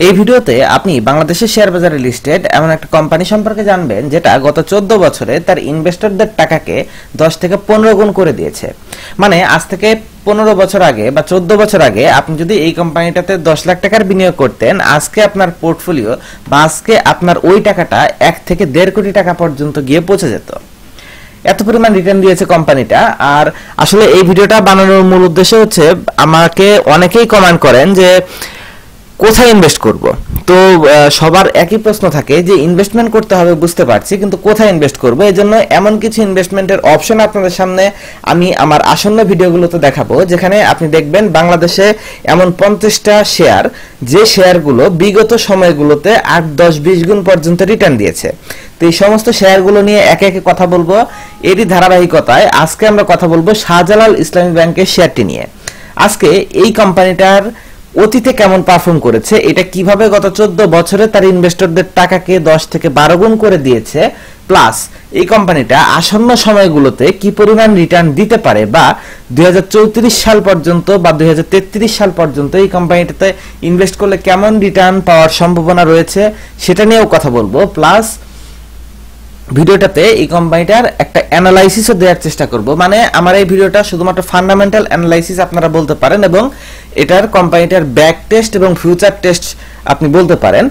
এই ভিডিওতে আপনি বাংলাদেশের শেয়ার বাজারে লিস্টেড এমন একটা কোম্পানি সম্পর্কে জানবেন যেটা গত 14 বছরে তার ইনভেস্টরদের টাকাকে 10 থেকে 15 গুণ করে দিয়েছে। মানে আজ থেকে 15 বছর আগে বা 14 বছর আগে আপনি যদি এই কোম্পানিটাতে 10 লাখ টাকার বিনিয়োগ করতেন, আজকে আপনার পোর্টফোলিও বা আজকে আপনার ওই টাকাটা 1 থেকে 1.5 কোটি টাকা পর্যন্ত গিয়ে পৌঁছে যেত। এত পরিমাণ রিটার্ন দিয়েছে কোম্পানিটা। আর আসলে এই ভিডিওটা বানানোর মূল উদ্দেশ্য হচ্ছে, আমাকে অনেকেই কমেন্ট করেন যে কোথায় ইনভেস্ট করব। তো সবার একই প্রশ্ন থাকে যে ইনভেস্টমেন্ট করতে হবে বুঝতে পারছি, কিন্তু কোথায় ইনভেস্ট করব। এই জন্য এমন কিছু ইনভেস্টমেন্টের অপশন আপনাদের সামনে আমি আমার আসন্ন ভিডিওগুলোতে দেখাবো, যেখানে আপনি দেখবেন বাংলাদেশে এমন 50টা শেয়ার, যে শেয়ারগুলো বিগত সময়গুলোতে 8, 10, 20 গুণ পর্যন্ত রিটার্ন দিয়েছে। তো এই সমস্ত শেয়ারগুলো নিয়ে একে একে কথা বলবো। এরই ধারাবাহিকতায় আজকে আমরা কথা বলবো শাহজালাল ইসলামী ব্যাংকের শেয়ারটি নিয়ে। আজকে এই কোম্পানিটার অতীতে কেমন পারফর্ম করেছে, এটা কিভাবে গত 14 বছরে তার ইনভেস্টরদের টাকাকে 10 থেকে 12 গুণ করে দিয়েছে, প্লাস এই কোম্পানিটা আসন্ন সময়গুলোতে কি পরিমাণ রিটার্ন দিতে পারে, বা 2034 সাল পর্যন্ত বা 2033 সাল পর্যন্ত এই কোম্পানিটাতে ইনভেস্ট করলে কেমন রিটার্ন পাওয়ার সম্ভাবনা রয়েছে, সেটা নিয়েও কথা বলবো। প্লাস ভিডিওটাতে এই কোম্পানিটার একটা অ্যানালাইসিসও দেওয়ার চেষ্টা করব। মানে আমার এই ভিডিওটা শুধুমাত্র ফান্ডামেন্টাল অ্যানালাইসিস আপনারা বলতে পারেন, এবং এটার কোম্পানিটার ব্যাক টেস্ট এবং ফিউচার টেস্ট আপনি বলতে পারেন।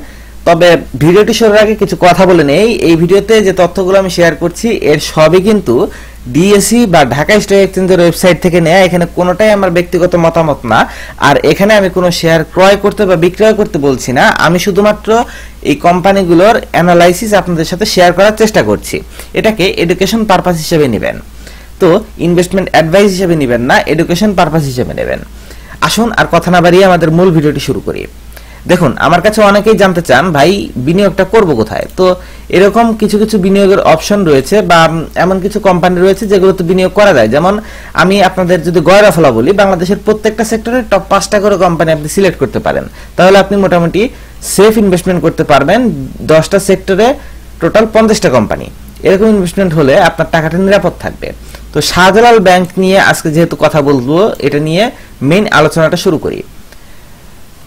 তবে ভিডিওটি শুরুর আগে কিছু কথা বলে নেই। এই ভিডিওতে যে তথ্যগুলো আমি শেয়ার করছি এর সবই কিন্তু ডিএসই বা ঢাকা স্টক এক্সচেঞ্জের ওয়েবসাইট থেকে নেওয়া। এখানে কোনোটাই আমার ব্যক্তিগত মতামত না। আর এখানে আমি কোনো শেয়ার ক্রয় করতে বা বিক্রয় করতে বলছি না। আমি শুধুমাত্র এই কোম্পানিগুলোর অ্যানালাইসিস আপনাদের সাথে শেয়ার করার চেষ্টা করছি। এটাকে এডুকেশন পারপাস হিসেবে নেবেন, তো ইনভেস্টমেন্ট অ্যাডভাইস হিসেবে নেবেন না, এডুকেশন পারপাস হিসেবে নেবেন। আসুন আর কথা না বাড়িয়ে আমাদের মূল ভিডিওটি শুরু করি। দেখুন, আমার কাছে অনেকেই জানতে চান ভাই বিনিয়োগটা করব কোথায়। তো এরকম কিছু কিছু বিনিয়োগের অপশন রয়েছে, বা এমন কিছু কোম্পানি রয়েছে যেগুলোতে বিনিয়োগ করা যায়। যেমন আমি আপনাদের যদি গয়রাফলা বলি, বাংলাদেশের প্রত্যেকটা সেক্টরে টপ 5টা করে কোম্পানি আপনি সিলেক্ট করতে পারেন, তাহলে আপনি মোটামুটি সেফ ইনভেস্টমেন্ট করতে পারবেন। 10টা সেক্টরে টোটাল 50টা কোম্পানি, এরকম ইনভেস্টমেন্ট হলে আপনার টাকাটা নিরাপদ থাকবে। তো শাহজালাল ব্যাংক নিয়ে আজকে যেহেতু কথা বলবো, এটা নিয়ে মেইন আলোচনাটা শুরু করি।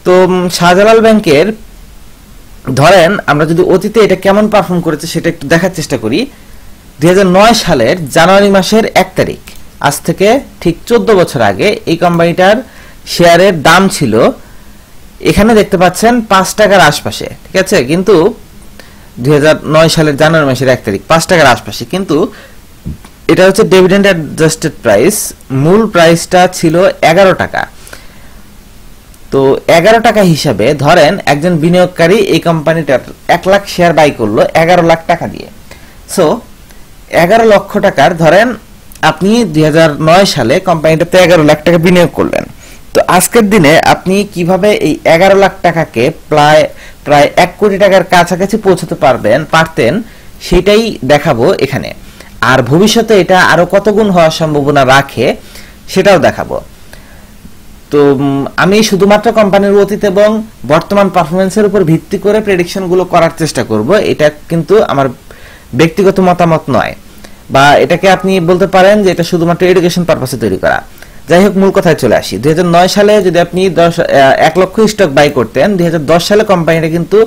তো শাহজালাল ব্যাংকের ধরেন আমরা যদি অতীতে এটা কেমন পারফর্ম করেছে সেটা একটু দেখার চেষ্টা করি। 2009 সালের জানুয়ারি মাসের 1 তারিখ, আজ থেকে ঠিক 14 বছর আগে, এই কোম্পানিটার শেয়ারের দাম ছিল, এখানে দেখতে পাচ্ছেন 5 টাকার আশপাশে, ঠিক আছে। কিন্তু 2009 সালের জানুয়ারি মাসের 1 তারিখ 5 টাকার আশপাশে, কিন্তু এটা হচ্ছে ডিভিডেন্ড অ্যাডজাস্টেড প্রাইস। মূল প্রাইসটা ছিল 11 টাকা। তো 11 টাকা হিসাবে ধরেন একজন বিনিয়োগকারী এই কোম্পানিটার 1 লাখ শেয়ার বাই করলো 11 লাখ টাকা দিয়ে। সো 11 লক্ষ টাকার ধরেন আপনি 2009 সালে কোম্পানিটাতে 11 লাখ টাকা বিনিয়োগ করলেন। তো আজকের দিনে আপনি কিভাবে এই 11 লাখ টাকাকে প্রায় 1 কোটি টাকার কাছাকাছি পৌঁছাতে পারতেন সেটাই দেখাবো এখানে। আর ভবিষ্যতে এটা আরো কত গুণ হওয়ার সম্ভাবনা রাখে সেটাও দেখাবো। তো আমি শুধুমাত্র কোম্পানির অতীত এবং বর্তমান পারফরমেন্সের উপর ভিত্তি করে প্রেডিকশন গুলো করার চেষ্টা করব। এটা কিন্তু আমার ব্যক্তিগত মতামত নয়, বা এটাকে আপনি বলতে পারেন যে এটা শুধুমাত্র এডুকেশন পারপাসে তৈরি করা। যাই হোক, মূল কথায় চলে আসি। 2009 সালে যদি আপনি 1 লক্ষ স্টক বাই করতেন, 2010 সালে কোম্পানিটা কিন্তু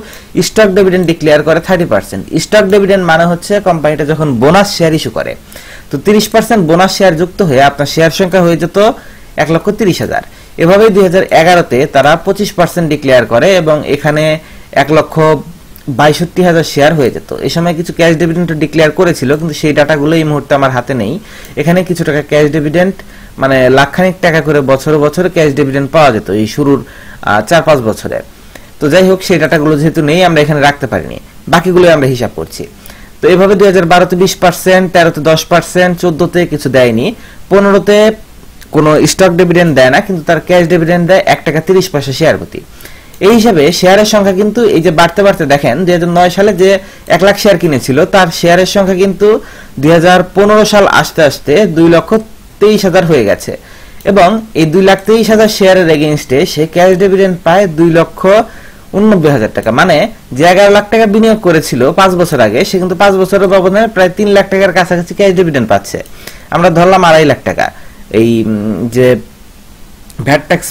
স্টক ডিভিডেন্ড ডিক্লেয়ার করে 30%। স্টক ডিভিডেন্ড মানে হচ্ছে কোম্পানিটা যখন বোনাস শেয়ার ইস্যু করে, তো 30% বোনাস শেয়ার যুক্ত হয়ে আপনার শেয়ার সংখ্যা হয়ে যেত 1,30,000। এভাবে 2011-তে তারা 25% ডিক্লেয়ার করে এবং এখানে 1,62,000 শেয়ার হয়ে যেত। এই সময় কিছু ক্যাশ ডিভিডেন্ড ডিক্লেয়ার করেছিল, কিন্তু সেই ডাটাগুলো এই মুহূর্তে আমার হাতে নেই। এখানে কিছু টাকা ক্যাশ ডিভিডেন্ড, মানে লাখখানিক টাকা করে বছরে বছরে ক্যাশ ডিভিডেন্ড পাওয়া যেত এই শুরুর 4-5 বছরে। তো যাই হোক, সেই ডাটাগুলো যেহেতু নেই, আমরা এখানে রাখতে পারিনি, বাকিগুলো আমরা হিসাব করছি। তো এভাবে 2012-তে 20%, 13-তে 10%, 14-তে কিছু দেয়নি, 15-তে কোনো স্টক ডিভিডেন্ড দেয় না, কিন্তু তার ক্যাশ ডিভিডেন্ড দেয় 1 টাকা 30 পয়সা শেয়ার প্রতি। এই হিসাবে শেয়ারের সংখ্যা কিন্তু এই যে বাড়তে বাড়তে দেখেন, 2009 সালে যে 1 লাখ শেয়ার কিনেছিল তার শেয়ারের সংখ্যা কিন্তু 2015 সাল আসতে আসতে 2,23,000 হয়ে গেছে, এবং এই 2,23,000 শেয়ারের এগেইনস্টে সে ক্যাশ ডিভিডেন্ড পায় 2,89,000 টাকা। মানে যে 11 লাখ টাকা বিনিয়োগ করেছিল 5 বছর আগে, সে কিন্তু 5 বছরের ব্যবধানে প্রায় 3 লাখ টাকার কাছাকাছি ক্যাশ ডিভিডেন্ড পাচ্ছে। আমরা ধরলাম 2.5 লাখ টাকা, এই যে ভ্যাট ট্যাক্স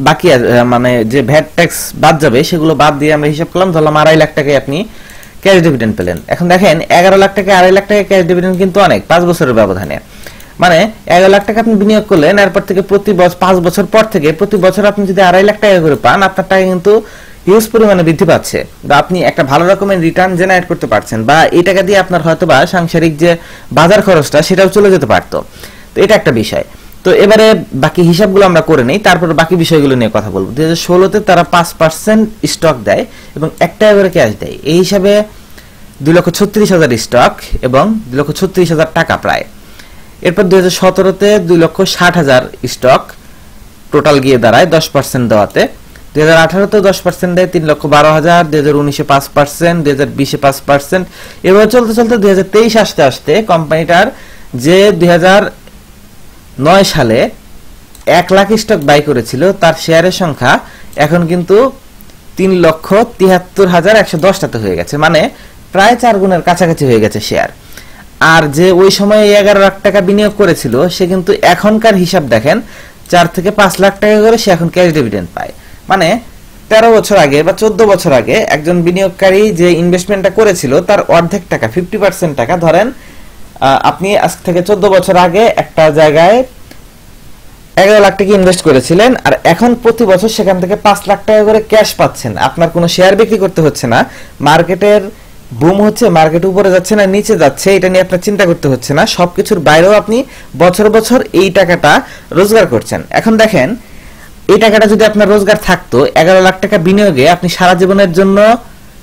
বাকি মানে যে ভ্যাট ট্যাক্স বাদ যাবে সেগুলো বাদ দিয়ে আমরা হিসাব করলাম, ধরলাম 2.5 লাখ টাকায় আপনি ক্যাশ ডিভিডেন্ড পেলেন। এখন দেখেন 11 লাখ টাকা 2.5 লাখ টাকা ক্যাশ ডিভিডেন্ড কিন্তু অনেক, 5 বছরের ব্যবধানে। মানে 11 লাখ টাকা আপনি বিনিয়োগ করলেন, এরপর থেকে প্রতি বছর 5 বছর পর থেকে প্রতি বছর আপনি যদি 2.5 লাখ টাকা করে পান, আপনার টাকা কিন্তু হিউজ পরিমাণে বৃদ্ধি পাচ্ছে, বা আপনি একটা ভালো রকমের রিটার্ন জেনারেট করতে পারছেন, বা এই টাকা দিয়ে আপনার হয়তোবা সাংসারিক যে বাজার খরচটা সেটাও চলে যেতে পারতো। তো এটা একটা বিষয়। তো এবারে বাকি হিসাবগুলো আমরা করে নেই, তারপর বাকি বিষয়গুলো নিয়ে কথা বলবো। 2016-তে তারা 5% স্টক দেয় এবং 1 টাকা করে ক্যাশ দেয়। এই হিসাবে 2,36,000 স্টক এবং 2,36,000 টাকা প্রায়। এরপর 2017-তে 2,60,000 স্টক টোটাল গিয়ে দাঁড়ায় 10% দেওয়াতে। 2018-তে 10% দেয় 3,12,000, 2019-এ 5%, 2020-এ 5%। এভাবে চলতে চলতে 2023 আসতে আসতে কোম্পানিটার যে 2009 সালে 1 লাখ স্টক বাই করেছিল তার শেয়ারের সংখ্যা এখন কিন্তু 3,73,110টাতে হয়ে গেছে, মানে প্রায় 4 গুণের কাছাকাছি হয়ে গেছে শেয়ার। আর যে ওই সময় 11 লাখ টাকা বিনিয়োগ করেছিল সে কিন্তু এখনকার হিসাব দেখেন 4 থেকে 5 লাখ টাকা করে সে এখন ক্যাশ ডিভিডেন্ড পায়। মানে 13 বছর আগে বা 14 বছর আগে একজন বিনিয়োগকারী যে ইনভেস্টমেন্টটা করেছিল তার অর্ধেক টাকা 50% টাকা ধরেন আপনি আজ থেকে 14 বছর আগে একটা জায়গায় 11 লাখ টাকা ইনভেস্ট করেছিলেন, আর এখন প্রতি বছর সেখান থেকে 5 লাখ টাকা করে ক্যাশ পাচ্ছেন। আপনার কোনো শেয়ার বিক্রি করতে হচ্ছে না, মার্কেটের বুম হচ্ছে, মার্কেট উপরে যাচ্ছে না নিচে যাচ্ছে এটা নিয়ে আপনার চিন্তা করতে হচ্ছে না, সবকিছুর বাইরেও আপনি বছর বছর এই টাকাটা রোজগার করছেন। এখন দেখেন এই টাকাটা যদি আপনার রোজগার থাকতো, 11 লাখ টাকা বিনিয়োগে আপনি সারা জীবনের জন্য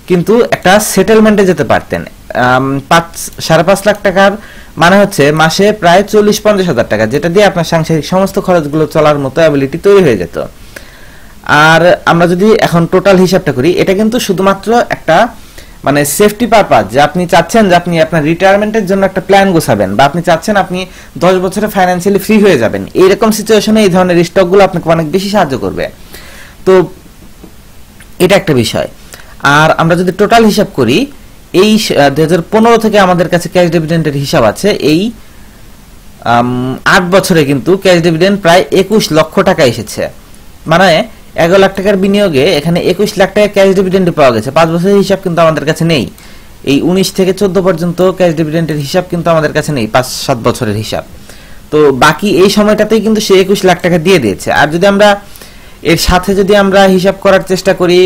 কিন্তু একটা সেটেলমেন্টে যেতে পারতেন। 5.5 লাখ টাকার মানে হচ্ছে মাসে প্রায় 40-50 হাজার টাকা, যেটা দিয়ে আপনার সাংসারিক সমস্ত খরচগুলো চলার মতো অ্যাবিলিটি তৈরি হয়ে যেত। আর আমরা যদি এখন টোটাল হিসাবটা করি, এটা কিন্তু শুধুমাত্র একটা মানে সেফটি পারপাস, যে আপনি চাচ্ছেন যে আপনি আপনার রিটায়ারমেন্টের জন্য একটা প্ল্যান গোছাবেন, বা আপনি চাচ্ছেন আপনি 10 বছরে ফাইন্যান্সিয়ালি ফ্রি হয়ে যাবেন, এইরকম সিচুয়েশনে এই ধরনের স্টকগুলো আপনাকে অনেক বেশি সাহায্য করবে। তো এটা একটা বিষয়। আর আমরা যদি টোটাল হিসাব করি, এই 2015 থেকে আমাদের কাছে ক্যাশ ডিভিডেন্ডের হিসাব আছে, এই 8 বছরে কিন্তু ক্যাশ ডিভিডেন্ড প্রায় 21 লক্ষ টাকা এসেছে। মানে 11 লাখ টাকার বিনিয়োগে এখানে 21 লাখ টাকা ক্যাশ ডিভিডেন্ড পাওয়া গেছে। 5 বছরের হিসাব কিন্তু আমাদের কাছে নেই, এই 19 থেকে 14 পর্যন্ত ক্যাশ ডিভিডেন্ডের হিসাব কিন্তু আমাদের কাছে নেই, 5-7 বছরের হিসাব। তো বাকি এই সময়টাতেই কিন্তু সে 21 লাখ টাকা দিয়ে দিয়েছে। আর যদি আমরা এর সাথে যদি আমরা হিসাব করার চেষ্টা করি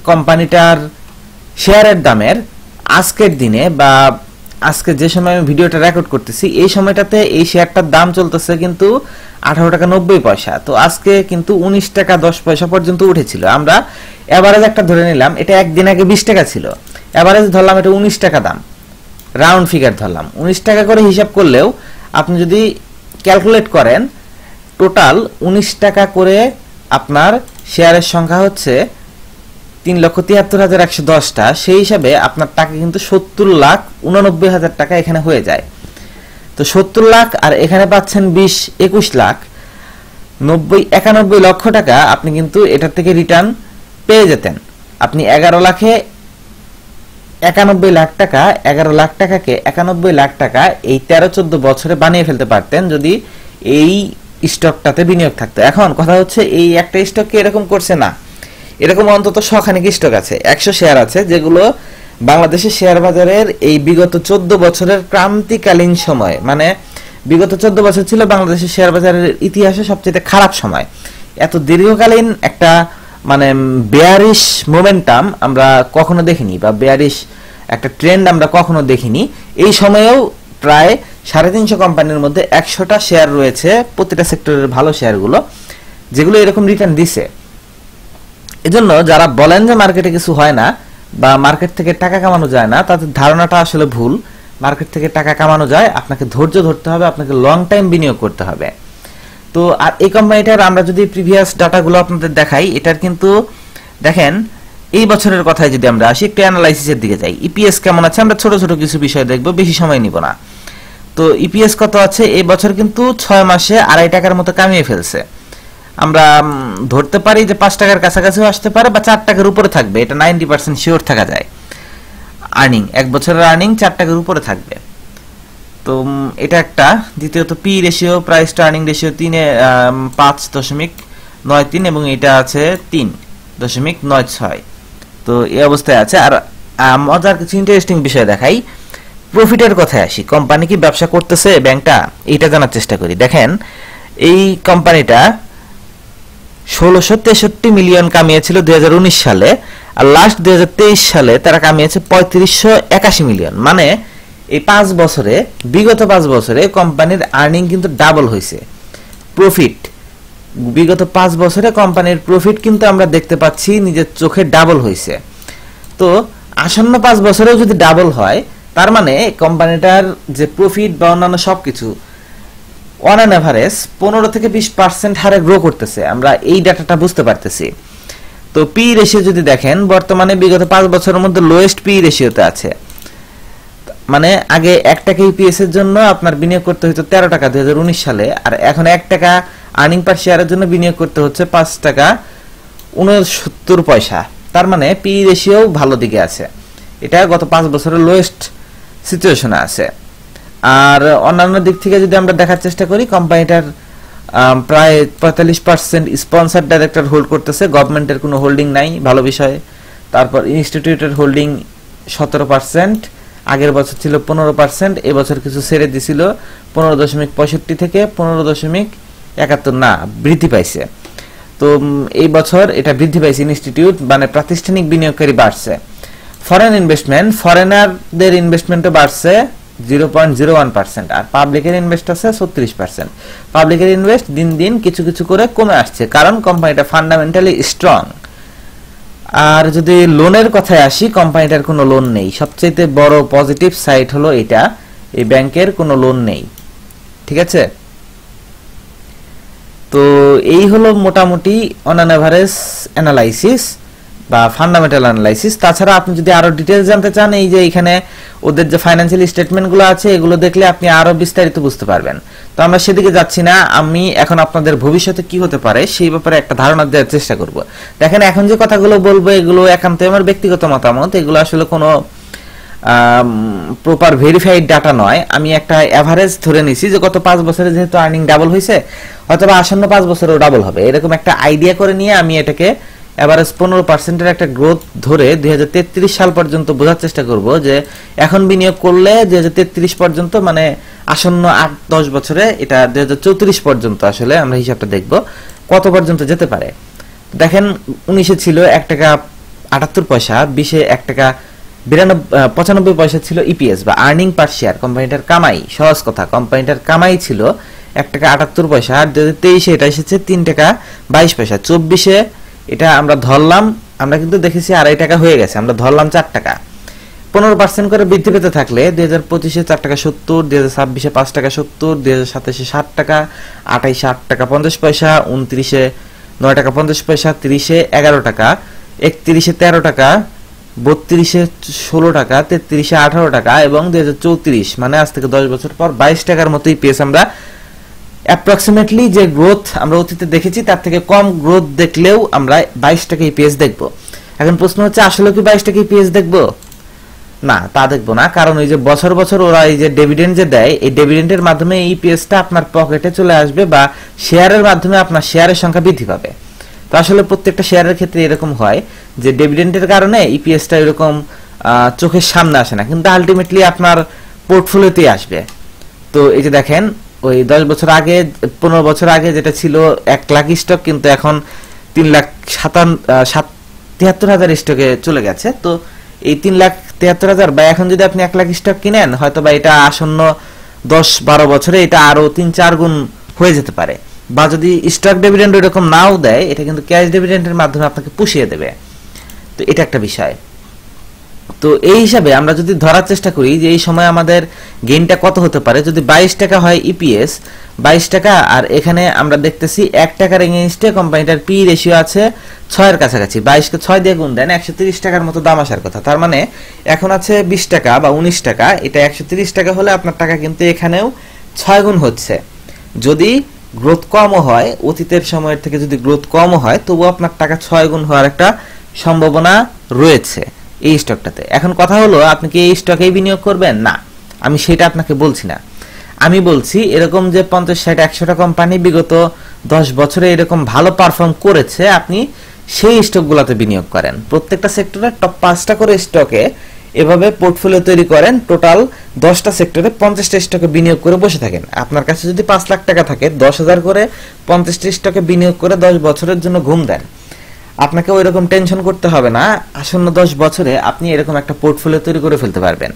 কোম্পানিটার শেয়ারের দামের আজকের দিনে, বা আজকে যে সময় আমি ভিডিওটা রেকর্ড করতেছি এই সময়টাতে এই শেয়ারটার দাম চলতেছে কিন্তু 18 টাকা 90 পয়সা। তো আজকে কিন্তু 19 টাকা 10 পয়সা পর্যন্ত উঠেছিল। আমরা এভারেজ একটা ধরে নিলাম, এটা একদিন আগে 20 টাকা ছিল, এভারেজ ধরলাম এটা 19 টাকা দাম, রাউন্ড ফিগার ধরলাম। 19 টাকা করে হিসাব করলেও আপনি যদি ক্যালকুলেট করেন টোটাল 19 টাকা করে আপনার শেয়ারের সংখ্যা হচ্ছে 3,73,110টা, সেই হিসাবে আপনার টাকা কিন্তু 70,89,000 টাকা এখানে হয়ে যায়। তো 70 লাখ আর এখানে পাচ্ছেন 21 লাখ, 91 লক্ষ টাকা আপনি কিন্তু এটার থেকে রিটার্ন পেয়ে যেতেন। আপনি 11 লাখে 91 লাখ টাকা, 11 লাখ টাকাকে 91 লাখ টাকা এই 13-14 বছরে বানিয়ে ফেলতে পারতেন যদি এই স্টকটাতে বিনিয়োগ থাকতো। এখন কথা হচ্ছে এই একটা স্টককে এরকম করছে না, এরকম অন্তত 100 খানিক স্টক আছে, 100 শেয়ার আছে যেগুলো বাংলাদেশের শেয়ার বাজারের এই বিগত 14 বছরের ক্রান্তিকালীন সময়, মানে বিগত 14 বছর ছিল বাংলাদেশের শেয়ার বাজারের ইতিহাসে সবচেয়ে খারাপ সময়। এত দীর্ঘকালীন একটা মানে বেয়ারিশ মোমেন্টাম আমরা কখনো দেখিনি, বা বেয়ারিশ একটা ট্রেন্ড আমরা কখনো দেখিনি। এই সময়েও প্রায় 350 কোম্পানির মধ্যে 100টা শেয়ার রয়েছে, প্রতিটা সেক্টরের ভালো শেয়ারগুলো, যেগুলো এরকম রিটার্ন দিছে। এজন্য যারা বলেন যে মার্কেটে কিছু হয় না বা মার্কেট থেকে টাকা কামানো যায় না, তাদের ধারণাটা আসলে ভুল। মার্কেট থেকে টাকা কামানো যায়, আপনাকে ধৈর্য ধরতে হবে, আপনাকে লং টাইম বিনিয়োগ করতে হবে। তো আর এই কোম্পানিটার আমরা যদি প্রিভিয়াস ডাটাগুলো আপনাদের দেখাই, এটার কিন্তু দেখেন এই বছরের কথায় যদি আমরা আসি, একটু অ্যানালাইসিসের দিকে যাই, ইপিএস কেমন আছে আমরা ছোট ছোট কিছু বিষয় দেখব, বেশি সময় নিব না। তো ইপিএস কত আছে, এই বছর কিন্তু 6 মাসে 2.5 টাকার মতো কামিয়ে ফেলছে। আমরা ধরতে পারি যে 5 টাকার কাছাকাছিও আসতে পারে বা 4 টাকার উপরে থাকবে, এটা 90% শিওর থাকা যায়। আর্নিং, 1 বছরের আর্নিং 4 টাকার উপরে থাকবে। তো এটা একটা। দ্বিতীয়ত P ratio, price two earning ratio 5.5 93 এবং এটা আছে 3.96। তো এই অবস্থায় আছে। আর মজার কিছু ইন্টারেস্টিং বিষয় দেখাই, প্রফিটের কথায় আসি। কোম্পানি কি ব্যবসা করতেছে ব্যাংকটা, এটা জানার চেষ্টা করি। দেখেন এই কোম্পানিটা 1663 মিলিয়ন কামিয়েছিল 2019 সালে, আর লাস্ট 2023 সালে তারা কামিয়েছে 3581 মিলিয়ন। মানে এই 5 বছরে, বিগত 5 বছরে কোম্পানির আর্নিং কিন্তু ডাবল হয়েছে। প্রফিট বিগত 5 বছরে কোম্পানির প্রফিট কিন্তু আমরা দেখতে পাচ্ছি নিজের চোখে ডাবল হয়েছে। তো আসন্ন 5 বছরেও যদি ডাবল হয়, তার মানে কোম্পানিটার যে প্রফিট বা অন্যান্য সবকিছু অন অ্যান এভারেজ 15 থেকে 20% হারে গ্রো করতেছে। আমরা এই ডাটাটা বুঝতে পারতেছি। তো পি রেশিও যদি দেখেন, বর্তমানে বিগত 5 বছরের মধ্যে লোয়েস্ট পি রেশিওতে আছে। মানে আগে 1 টাকা ইপিএস এর জন্য আপনার বিনিয়োগ করতে হতো 13 টাকা 2019 সালে, আর এখন 1 টাকা আর্নিং পার শেয়ারের জন্য বিনিয়োগ করতে হচ্ছে 5 টাকা 69 পয়সা। তার মানে পি রেশিও ভালো দিকে আছে। এটা গত 5 বছরের লোয়েস্ট সিচুয়েশনে আছে। আর অন্যান্য দিক থেকে যদি আমরা দেখার চেষ্টা করি, কোম্পানিটার প্রায় 45% স্পন্সর ডাইরেক্টর হোল্ড করতেছে, গভর্নমেন্টের কোনো হোল্ডিং নাই, ভালো বিষয়। তারপর ইনস্টিটিউটের হোল্ডিং 17%, আগের বছর ছিল 15%, এবছর কিছু ছেড়ে দিছিল 15.65 থেকে 15.71, না বৃদ্ধি পাইছে। তো এই বছর এটা বৃদ্ধি পাইছে ইনস্টিটিউট, মানে প্রাতিষ্ঠানিক বিনিয়োগকারী বাড়ছে। ফরেন ইনভেস্টমেন্ট, ফরেনারদের ইনভেস্টমেন্টও বাড়ছে 0.01%, আর পাবলিকের ইনভেস্ট আছে 36%। পাবলিকের ইনভেস্ট দিন দিন কিছু কিছু করে কমে আসছে, কারণ কোম্পানিটা ফান্ডামেন্টালি স্ট্রং। আর যদি লোনের কথায় আসি, কোম্পানিটার কোনো লোন নেই। সবচেয়ে বড় পজিটিভ সাইড হলো এটা, এই ব্যাংকের কোনো লোন নেই। ঠিক আছে, তো এই হলো মোটামুটি অন অ্যান এভারেজ অ্যানালাইসিস বা ফান্ডামেন্টাল অ্যানালাইসিস। তাছাড়া আপনি যদি আরো ডিটেইলস জানতে চান, এই যে এখানে ওদের যে ফাইন্যান্সিয়াল স্টেটমেন্টগুলো আছে, এগুলো দেখলে আপনি আরো বিস্তারিত বুঝতে পারবেন। তো আমরা সেদিকে যাচ্ছি না। আমি এখন আপনাদের ভবিষ্যতে কি হতে পারে সেই ব্যাপারে একটা ধারণা দেওয়ার চেষ্টা করব। দেখেন এখন যে কথাগুলো বলবো, এগুলো একান্তই আমার ব্যক্তিগত মতামত। এগুলো আসলে কোনো প্রপার ভেরিফাইড ডাটা নয়। আমি একটা এভারেজ ধরে নিছি যে গত 5 বছরে যেহেতু আর্নিং ডাবল হয়েছে, অথবা আসন্ন 5 বছরেও ডাবল হবে, এরকম একটা আইডিয়া করে নিয়ে আমি এটাকে এভারেজ 15% একটা গ্রোথ ধরে 2033 সাল পর্যন্ত বোঝার চেষ্টা করব যে এখন বিনিয়োগ করলে 2033 পর্যন্ত, মানে আসন্ন 8-10 বছরে, এটা 2034 পর্যন্ত আসলে আমরা হিসাবটা দেখব কত পর্যন্ত যেতে পারে। দেখেন 19-এ ছিল 1 টাকা 78 পয়সা, 20-এ 1 টাকা 95 পয়সা ছিল ইপিএস বা আর্নিং পার শেয়ার। কোম্পানিটার কামাই, সহজ কথা, কোম্পানিটার কামাই ছিল 1 টাকা 78 পয়সা। আর 2023-এ এটা এসেছে 3 টাকা 22 পয়সা। 24-এ এটা আমরা ধরলাম, আমরা কিন্তু দেখেছি 2.5 টাকা হয়ে গেছে, আমরা ধরলাম 4 টাকা। 15% করে বৃদ্ধি পেতে থাকলে 2025-এ 4 টাকা 70, 2026-এ 5 টাকা 70, 2027-এ 7 টাকা, 28-এ 8 টাকা 50 পয়সা, 29-এ 9 টাকা 50 পয়সা, 30-এ 11 টাকা, 31-এ 13 টাকা, 32-এ 16 টাকা, 33-এ 18 টাকা এবং 2034, মানে আজ থেকে 10 বছর পর 22 টাকার মতো ইপিএস আমরা অ্যাপ্রক্সিমেটলি যে গ্রোথ আমরা অতীতে দেখেছি তার থেকে কম গ্রোথ দেখলেও আমরা 22 টাকা ইপিএস দেখব। এখন প্রশ্ন হচ্ছে, আসলে কি 22 টাকা ইপিএস দেখব? না, তা দেখবো না। কারণ ওই যে বছর বছর ওরা এই যে ডিভিডেন্ড যে দেয়, এই ডিভিডেন্ডের মাধ্যমে ইপিএসটা আপনার পকেটে চলে আসবে বা শেয়ারের মাধ্যমে আপনার শেয়ারের সংখ্যা বৃদ্ধি পাবে। তো আসলে প্রত্যেকটা শেয়ারের ক্ষেত্রে এরকম হয় যে ডিভিডেন্ডের কারণে ইপিএসটা এরকম চোখের সামনে আসে না, কিন্তু আলটিমেটলি আপনার পোর্টফোলিওতেই আসবে। তো এই যে দেখেন, ওই 10 বছর আগে, 15 বছর আগে যেটা ছিল 1 লাখ স্টক, কিন্তু এখন 3,73,000 স্টকে চলে গেছে। তো এই 3,73,000 বা এখন যদি আপনি 1 লাখ স্টক কিনেন, হয়তো বা এটা আসন্ন 10-12 বছরে এটা আরো 3-4 গুণ হয়ে যেতে পারে। বা যদি স্টক ডিভিডেন্ড এরকম নাও দেয়, এটা কিন্তু ক্যাশ ডিভিডেন্ডের মাধ্যমে আপনাকে পুষিয়ে দেবে। তো এটা একটা বিষয়। তো এই হিসাবে আমরা যদি ধরার চেষ্টা করি যে এই সময় আমাদের গেইনটা কত হতে পারে, যদি 22 টাকা হয় ইপিএস 22 টাকা, আর এখানে আমরা দেখতেছি 1 টাকার এগেইনস্টে কোম্পানিটার পি রেশিও আছে 6 এর কাছাকাছি, 22 কে 6 দিয়ে গুণ দেন 130 টাকার মতো দাম আসার কথা। তার মানে এখন আছে 20 টাকা বা 19 টাকা, এটা 130 টাকা হলে আপনার টাকা কিন্তু এখানেও 6 গুণ হচ্ছে। যদি গ্রোথ কমও হয়, অতীতের সময়ের থেকে যদি গ্রোথ কমও হয়, তবুও আপনার টাকা 6 গুণ হওয়ার একটা সম্ভাবনা রয়েছে এই স্টকটাতে। এখন কথা হলো, আপনি কি এই স্টকেই বিনিয়োগ করবেন? না, আমি সেটা আপনাকে বলছি না। আমি বলছি এরকম যে 50, 60, 100টা কোম্পানি বিগত 10 বছরে এরকম ভালো পারফর্ম করেছে, আপনি সেই স্টকগুলোতে বিনিয়োগ করেন। প্রত্যেকটা সেক্টরে টপ 5টা করে স্টকে এভাবে পোর্টফোলিও তৈরি করেন, টোটাল 10টা সেক্টরে 50টা স্টকে বিনিয়োগ করে বসে থাকেন। আপনার কাছে যদি 5 লাখ টাকা থাকে, 10,000 করে 50টা স্টকে বিনিয়োগ করে 10 বছরের জন্য ঘুম দেন। আপনাকে ওই রকম টেনশন করতে হবে না, আসন্ন 10 বছরে আপনি এরকম একটা পোর্টফোলিও তৈরি করে ফেলতে পারবেন।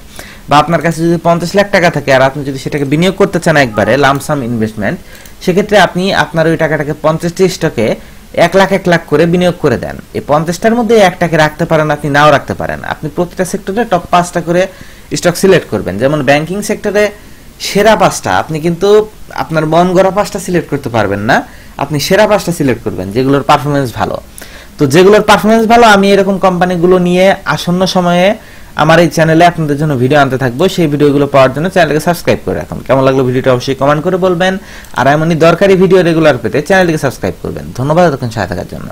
বা আপনার কাছে যদি 50 লাখ টাকা থাকে আর আপনি যদি সেটাকে বিনিয়োগ করতে চান একবারে লামসাম ইনভেস্টমেন্ট, সেক্ষেত্রে আপনি আপনার ওই টাকাটাকে 50টি স্টকে 1 লাখ 1 লাখ করে বিনিয়োগ করে দেন। এই 50টার মধ্যে একটাকে রাখতে পারেন, আপনি নাও রাখতে পারেন। আপনি প্রতিটা সেক্টরে টপ 5টা করে স্টক সিলেক্ট করবেন। যেমন ব্যাংকিং সেক্টরে সেরা 5টা, আপনি কিন্তু আপনার মন গড়া 5টা সিলেক্ট করতে পারবেন না, আপনি সেরা 5টা সিলেক্ট করবেন যেগুলোর পারফরমেন্স ভালো। তো যেগুলোর পারফরমেন্স ভালো, আমি এরকম কোম্পানিগুলো নিয়ে আসন্ন সময়ে আমার এই চ্যানেলে আপনাদের জন্য ভিডিও আনতে থাকবো। সেই ভিডিওগুলো পাওয়ার জন্য চ্যানেলকে সাবস্ক্রাইব করে রাখুন। কেমন লাগলো ভিডিওটা অবশ্যই কমেন্ট করে বলবেন। আর এমনই দরকারি ভিডিও রেগুলার পেতে চ্যানেলটিকে সাবস্ক্রাইব করবেন। ধন্যবাদ এতক্ষণ সাথে থাকার জন্য।